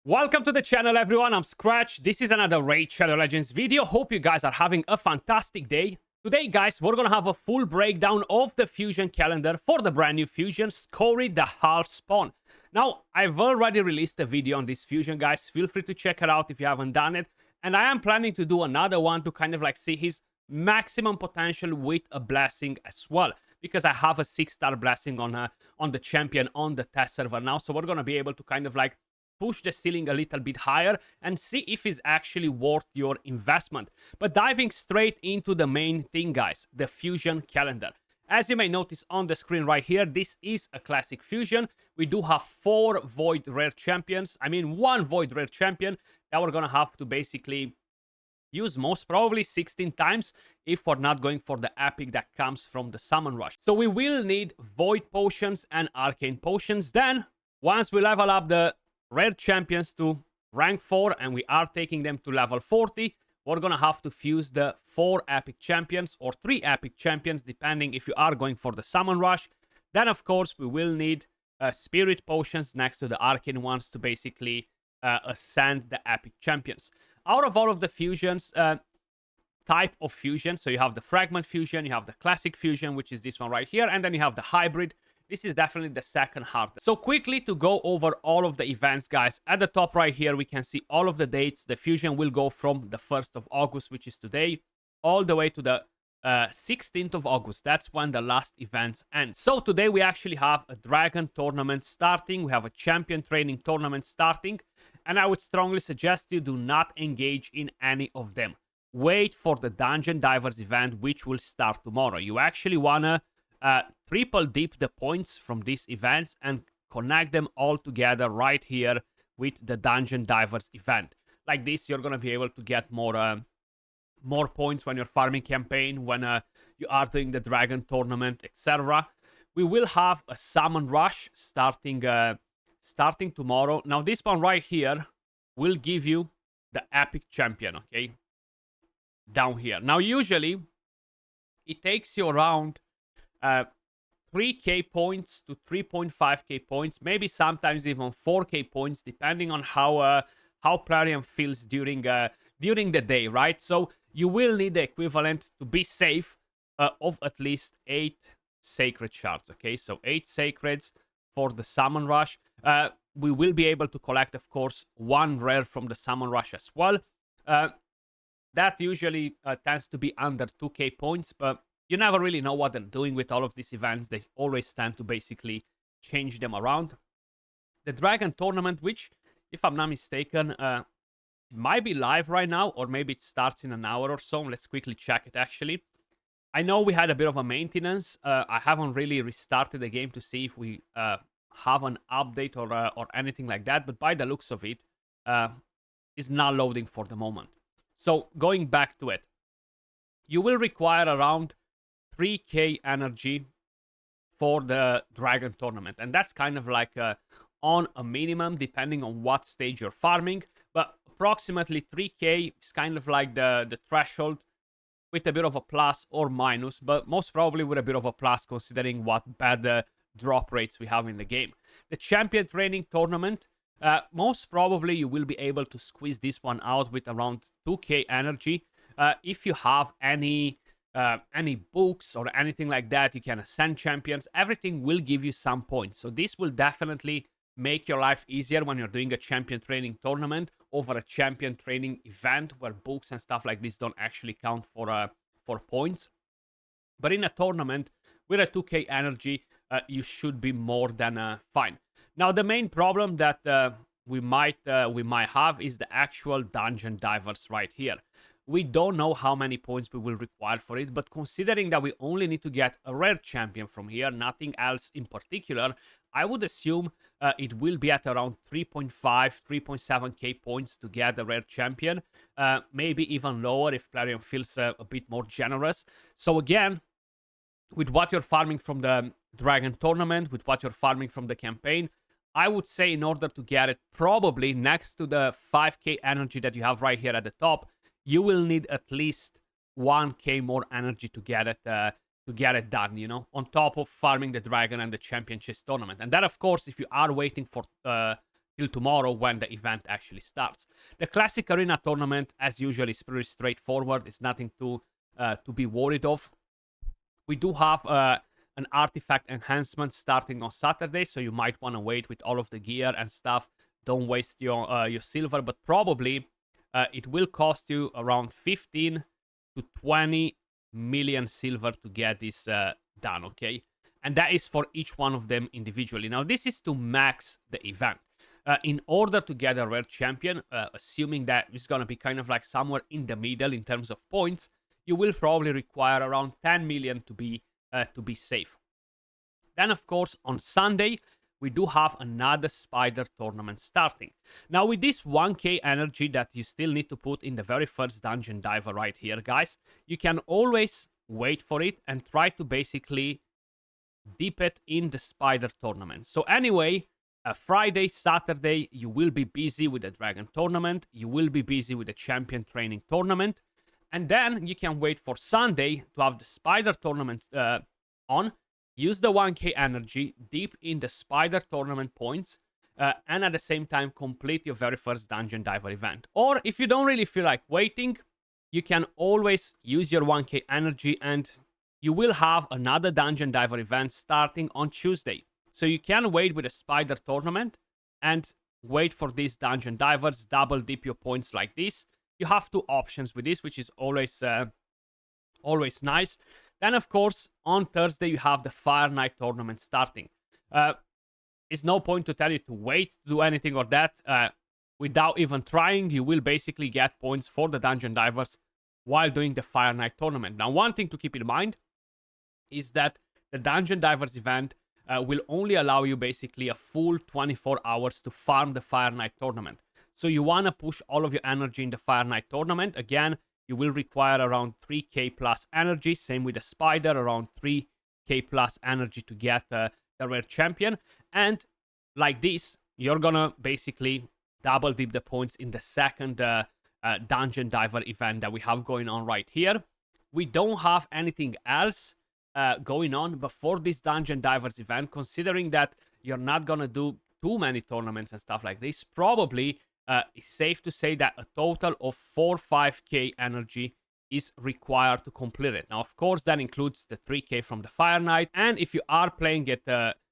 Welcome to the channel, everyone. I'm Skratch. This is another Raid Shadow Legends video. Hope you guys are having a fantastic day. Today, guys, we're gonna have a full breakdown of the fusion calendar for the brand new fusion, Skorid The Halfspawn. Now, I've already released a video on this fusion, guys. Feel free to check it out if you haven't done it. And I am planning to do another one to kind of like see his maximum potential with a blessing as well, because I have a 6-star blessing on the champion on the test server now. So we're gonna be able to kind of like push the ceiling a little bit higher and see if it's actually worth your investment. But diving straight into the main thing, guys, the fusion calendar. As you may notice on the screen right here, this is a classic fusion. We do have 4 void rare champions. I mean, 1 void rare champion that we're gonna have to basically use most probably 16 times if we're not going for the epic that comes from the summon rush. So we will need void potions and arcane potions. Then once we level up the rare champions to rank 4 and we are taking them to level 40, we're gonna have to fuse the 4 epic champions or 3 epic champions depending if you are going for the summon rush. Then of course we will need spirit potions next to the arcane ones to basically ascend the epic champions. Out of all of the fusions, type of fusion, so you have the fragment fusion, you have the classic fusion, which is this one right here, and then you have the hybrid. This is definitely the second hardest. So quickly to go over all of the events, guys. At the top right here, we can see all of the dates. The fusion will go from the 1st of August, which is today, all the way to the 16th of August. That's when the last events end. So today we actually have a dragon tournament starting. We have a champion training tournament starting. And I would strongly suggest you do not engage in any of them. Wait for the Dungeon Divers event, which will start tomorrow. You actually want to triple dip the points from these events and connect them all together right here with the Dungeon Divers event. Like this, you're going to be able to get more points when you're farming campaign, when you are doing the dragon tournament, etc. We will have a summon rush starting tomorrow. Now this one right here will give you the epic champion, okay? Down here. Now usually it takes you around 3k points to 3.5k points, maybe sometimes even 4k points, depending on how Plarium feels during the day, right? So you will need the equivalent to be safe of at least 8 sacred shards, okay? So 8 sacreds for the summon rush. We will be able to collect, of course, 1 rare from the summon rush as well. That usually tends to be under 2k points, but you never really know what they're doing with all of these events. They always tend to basically change them around. The Dragon Tournament, which, if I'm not mistaken, might be live right now, or maybe it starts in an hour or so. Let's quickly check it, actually. I know we had a bit of a maintenance. I haven't really restarted the game to see if we have an update or anything like that, but by the looks of it, it's not loading for the moment. So, going back to it, you will require around 3k energy for the Dragon Tournament. And that's kind of like on a minimum, depending on what stage you're farming. But approximately 3k is kind of like the threshold, with a bit of a plus or minus. But most probably with a bit of a plus, considering what bad drop rates we have in the game. The Champion Training Tournament, most probably you will be able to squeeze this one out with around 2k energy. If you have any books or anything like that, you can ascend champions. Everything will give you some points. So this will definitely make your life easier when you're doing a champion training tournament over a champion training event where books and stuff like this don't actually count for points. But in a tournament with a 2k energy, you should be more than fine. Now the main problem that we might have is the actual Dungeon Divers right here. We don't know how many points we will require for it, but considering that we only need to get a rare champion from here, nothing else in particular, I would assume it will be at around 3.5, 3.7k points to get a rare champion. Maybe even lower if Plarium feels a bit more generous. So again, with what you're farming from the Dragon Tournament, with what you're farming from the campaign, I would say in order to get it, probably next to the 5k energy that you have right here at the top, you will need at least 1k more energy to get it done, you know, on top of farming the dragon and the championship tournament. And that, of course, if you are waiting for till tomorrow when the event actually starts. The classic arena tournament, as usual, is pretty straightforward. It's nothing to be worried of. We do have an artifact enhancement starting on Saturday, so you might want to wait with all of the gear and stuff. Don't waste your silver, but probably it will cost you around 15 to 20 million silver to get this done, okay? And that is for each one of them individually. Now, this is to max the event. In order to get a rare champion, assuming that it's going to be kind of like somewhere in the middle in terms of points, you will probably require around 10 million to be safe. Then, of course, on Sunday, we do have another spider tournament starting. Now, with this 1k energy that you still need to put in the very first dungeon diver right here, guys, you can always wait for it and try to basically dip it in the spider tournament. So anyway, Friday, Saturday, you will be busy with the dragon tournament. You will be busy with the champion training tournament. And then you can wait for Sunday to have the spider tournament on. Use the 1k energy, deep in the spider tournament points, and at the same time complete your very first dungeon diver event. Or if you don't really feel like waiting, you can always use your 1k energy and you will have another dungeon diver event starting on Tuesday. So you can wait with the spider tournament and wait for these dungeon divers, double dip your points like this. You have two options with this, which is always nice. Then, of course, on Thursday, you have the Fire Night tournament starting. It's no point to tell you to wait to do anything or that. Without even trying, you will basically get points for the dungeon divers while doing the Fire Night tournament. Now, one thing to keep in mind is that the dungeon divers event will only allow you basically a full 24 hours to farm the Fire Night tournament. So you want to push all of your energy in the Fire Night tournament. Again, you will require around 3k plus energy. Same with the spider, around 3k plus energy to get the rare champion. And like this, you're gonna basically double dip the points in the second dungeon diver event that we have going on right here. We don't have anything else going on before this dungeon divers event, considering that you're not gonna do too many tournaments and stuff like this. Probably it's safe to say that a total of 4-5k energy is required to complete it. Now, of course, that includes the 3k from the Fire Night, and if you are playing it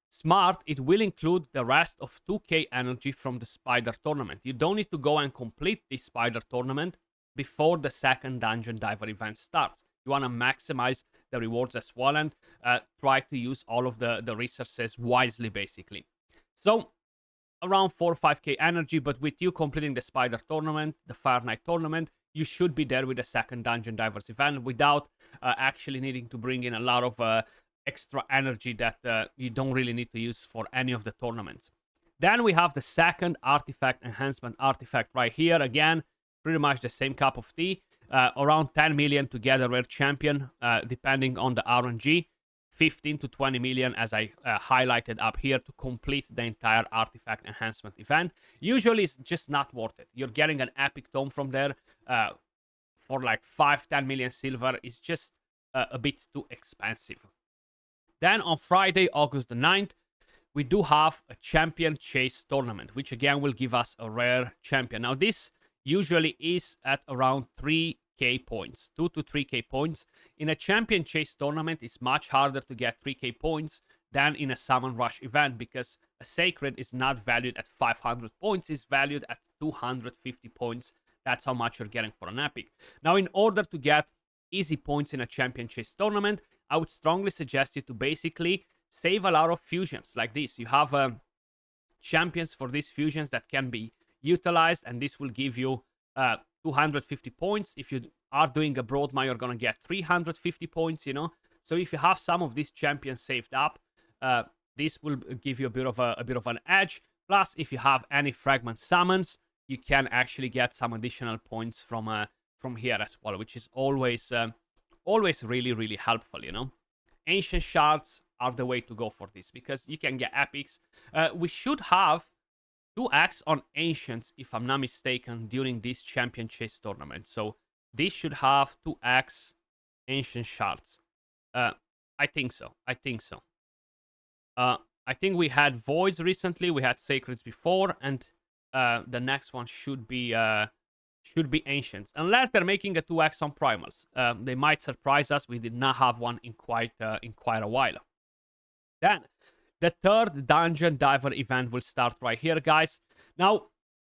smart, it will include the rest of 2k energy from the spider tournament. You don't need to go and complete this spider tournament before the second dungeon diver event starts. You want to maximize the rewards as well and try to use all of the resources wisely, basically. So around 4-5k energy, but with you completing the spider tournament, the Fire Night tournament, you should be there with the second dungeon divers event without actually needing to bring in a lot of extra energy that you don't really need to use for any of the tournaments. Then we have the second artifact enhancement artifact right here. Again, pretty much the same cup of tea. Around 10 million to get a rare champion, depending on the RNG. 15 to 20 million, as I highlighted up here, to complete the entire artifact enhancement event. Usually it's just not worth it. You're getting an epic tome from there for like 5-10 million silver. It's just a bit too expensive. Then on Friday, August the 9th, we do have a champion chase tournament, which again will give us a rare champion. Now this usually is at around 3k points, 2 to 3k points. In a champion chase tournament, it's much harder to get 3k points than in a summon rush event, because a sacred is not valued at 500 points, it's valued at 250 points. That's how much you're getting for an epic. Now, in order to get easy points in a champion chase tournament, I would strongly suggest you to basically save a lot of fusions like this. You have champions for these fusions that can be utilized, and this will give you 250 points. If you are doing a Broadma, you're gonna get 350 points, you know. So if you have some of these champions saved up, this will give you a bit of an edge. Plus, if you have any fragment summons, you can actually get some additional points from here as well, which is always really helpful, you know. Ancient shards are the way to go for this, because you can get epics. We should have 2x on ancients, if I'm not mistaken, during this champion chase tournament. So this should have 2x ancient shards. I think so. I think we had Voids recently, we had Sacreds before, and the next one should be Ancients. Unless they're making a 2x on Primals. They might surprise us. We did not have one in quite a while. Then, the third Dungeon Diver event will start right here, guys. Now,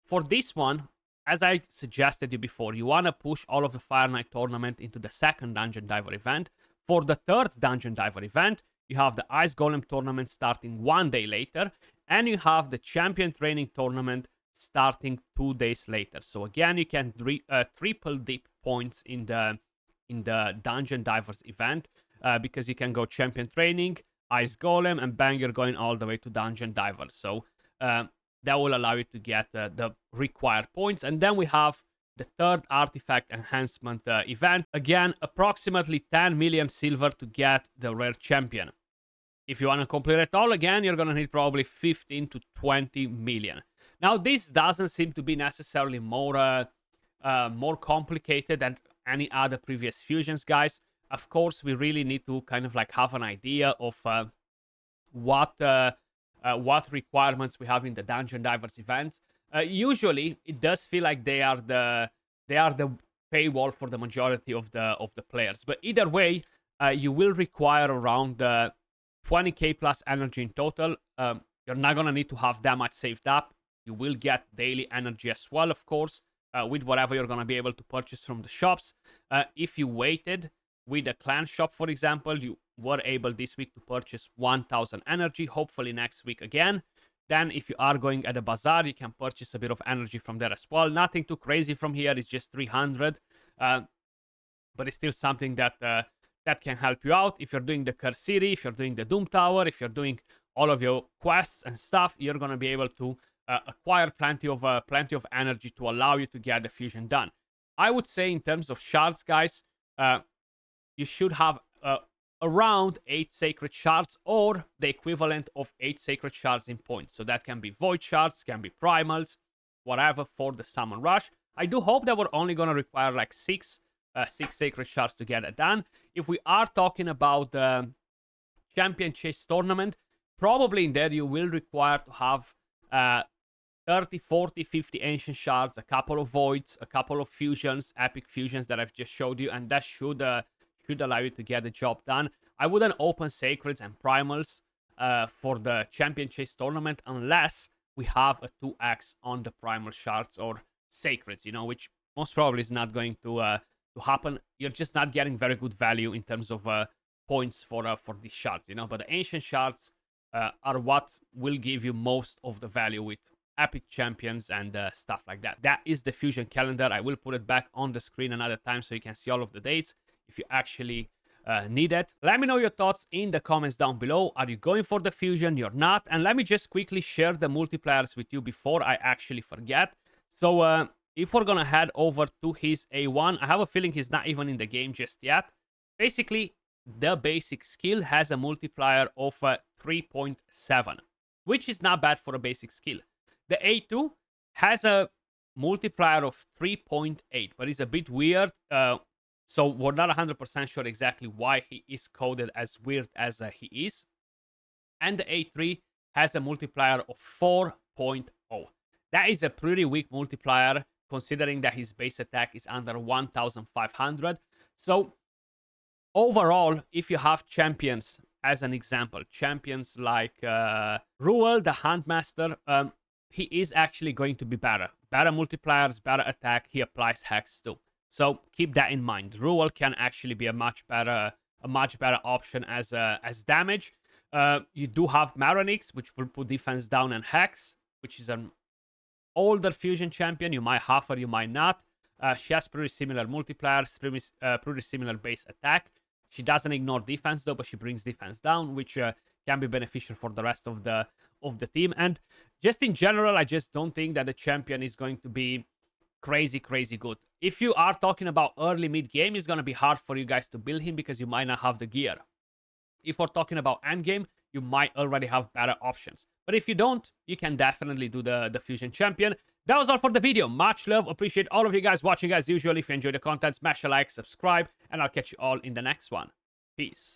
for this one, as I suggested you before, you want to push all of the Fire Knight tournament into the second Dungeon Diver event. For the third Dungeon Diver event, you have the Ice Golem tournament starting 1 day later, and you have the Champion Training tournament starting 2 days later. So again, you can triple dip points in the Dungeon Divers event because you can go Champion Training, Ice Golem, and bang, you're going all the way to Dungeon Diver. So that will allow you to get the required points. And then we have the third Artifact Enhancement event. Again, approximately 10 million silver to get the rare champion. If you want to complete it all again, you're going to need probably 15 to 20 million. Now, this doesn't seem to be necessarily more complicated than any other previous fusions, guys. Of course, we really need to kind of like have an idea of what requirements we have in the Dungeon Divers events. Usually, it does feel like they are the paywall for the majority of the players. But either way, you will require around 20k plus energy in total. You're not gonna need to have that much saved up. You will get daily energy as well, of course, with whatever you're gonna be able to purchase from the shops. If you waited with a clan shop, for example, you were able this week to purchase 1000 energy, hopefully next week again. Then if you are going at a bazaar, you can purchase a bit of energy from there as well. Nothing too crazy from here, it's just 300. But it's still something that can help you out. If you're doing the Curse City, if you're doing the Doom Tower, if you're doing all of your quests and stuff, you're going to be able to acquire plenty of energy to allow you to get the fusion done. I would say in terms of shards, guys, you should have around 8 sacred shards or the equivalent of 8 sacred shards in points. So that can be void shards, can be primals, whatever for the summon rush. I do hope that we're only going to require like 6 sacred shards to get it done. If we are talking about the Champion Chase tournament, probably in there you will require to have 30, 40, 50 ancient shards, a couple of voids, a couple of fusions, epic fusions that I've just showed you, and that should allow you to get the job done. I wouldn't open sacreds and primals for the Champion Chase tournament unless we have a 2x on the primal shards or sacreds, which most probably is not going to happen. You're just not getting very good value in terms of points for these shards, but the ancient shards are what will give you most of the value with epic champions and stuff like that. That is the fusion calendar. I will put it back on the screen another time so you can see all of the dates if you actually need it. Let me know your thoughts in the comments down below. Are you going for the fusion? You're not? And let me just quickly share the multipliers with you before I actually forget. So if we're gonna head over to his A1, I have a feeling he's not even in the game just yet. Basically, the basic skill has a multiplier of 3.7, which is not bad for a basic skill. The A2 has a multiplier of 3.8, but it's a bit weird. So we're not 100% sure exactly why he is coded as weird as he is. And the A3 has a multiplier of 4.0. That is a pretty weak multiplier, considering that his base attack is under 1,500. So overall, if you have champions, as an example, champions like Ruel, the Handmaster, he is actually going to be better. Better multipliers, better attack. He applies Hex too. So keep that in mind. Ruel can actually be a much better option as damage. You do have Maronix, which will put defense down, and Hex, which is an older fusion champion. You might have her, you might not. She has pretty similar multipliers, pretty similar base attack. She doesn't ignore defense though, but she brings defense down, which can be beneficial for the rest of the team. And just in general, I just don't think that the champion is going to be crazy good. If you are talking about early mid game, it's going to be hard for you guys to build him because you might not have the gear. If we're talking about end game, you might already have better options. But if you don't, you can definitely do the fusion champion. That was all for the video. Much love. Appreciate all of you guys watching as usual. If you enjoyed the content, smash a like, subscribe, and I'll catch you all in the next one. Peace.